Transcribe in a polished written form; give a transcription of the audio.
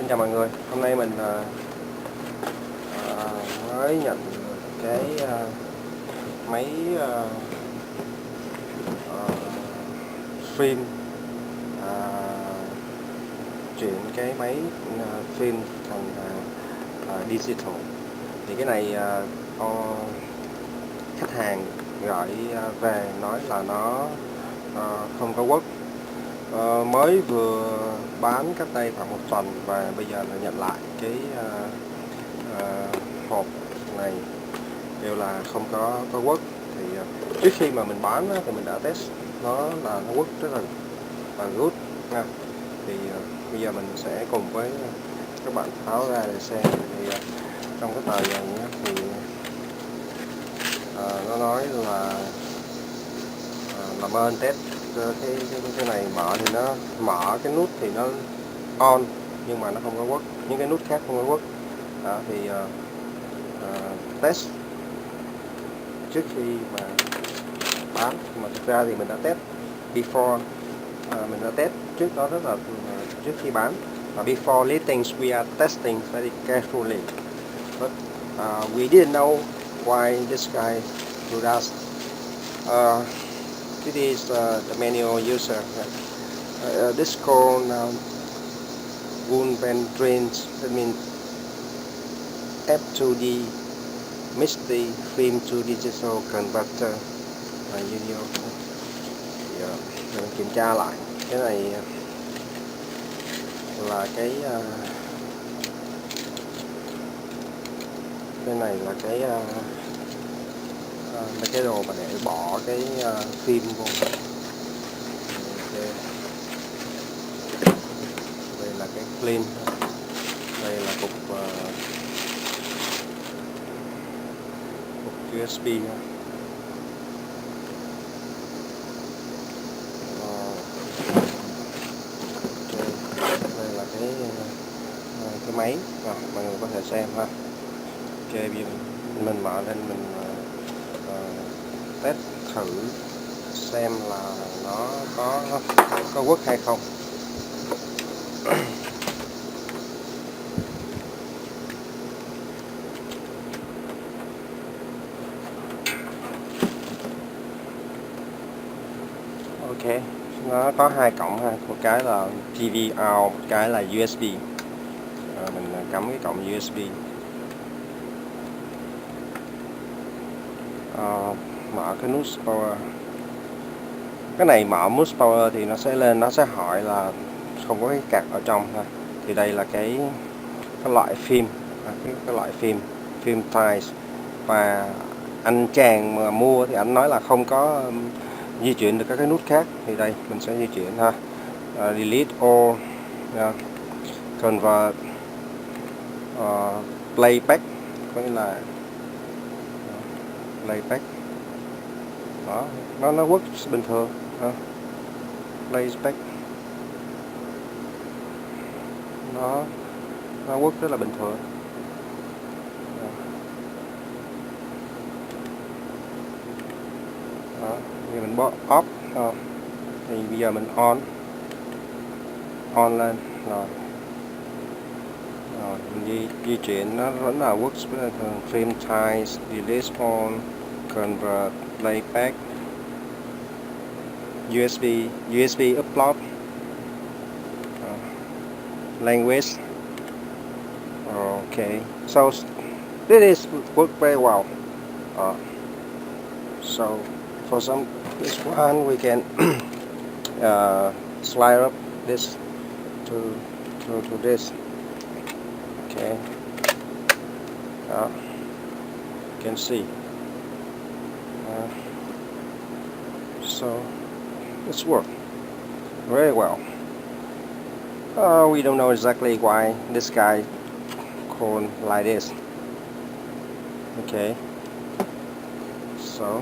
chào mọi người. Hôm nay mình mới nhận cái máy phim, chuyển cái máy phim thành digital. Thì cái này khách hàng gọi về nói là nó không có work. Mới vừa bán cách đây khoảng 1 tuần và bây giờ là nhận lại cái hộp này đều là không có work. Thì trước khi mà mình bán thì mình đã test nó là nó work rất là good nha. Thì bây giờ mình sẽ cùng với các bạn tháo ra để xem. Thì trong cái tờ này thì nó nói là làm ơn test cái này mở thì nó mở cái nút thì nó on nhưng mà nó không có work, những cái nút khác không có work. Thì test trước khi mà bán, mà thực ra thì mình đã test before, mình đã test trước đó rất là trước khi bán. Before listings we are testing very carefully, but we didn't know why this guy told us. This is the manual user. This called Wolverine that means F2D Mighty film to digital converter. Video. Mình kiểm tra lại cái này là cái này là cái đồ mà để bỏ cái phim vô. Đây là cái clean, đây là cục USB. Đây là cái máy, mọi người có thể xem ha. Ok, mình mở lên mình test thử xem là nó có work hay không. Ok, nó có 2 cổng ha, một cái là TV out, một cái là USB. Mình cắm cái cổng USB. Mở cái nút power. Cái này mở nút power thì nó sẽ lên, nó sẽ hỏi là không có cái card ở trong ha. Thì đây là cái loại phim, cái loại phim type. Và anh chàng mà mua thì anh nói là không có di chuyển được các cái nút khác. Thì đây mình sẽ di chuyển ha. Delete all, convert, playback, có nghĩa là playback. Đó, nó work bình thường ha. Playback nó work rất là bình thường. Đó, thì mình bó off thì bây giờ mình on lên rồi. Mình di chuyển nó vẫn là work bình thường. Frame type, delete all, convert, playback, USB upload, language. Okay, so this is work very well. So for this one we can slide up this to this. Okay, you can see. So it's work very well. We don't know exactly why this guy called like this. Okay, so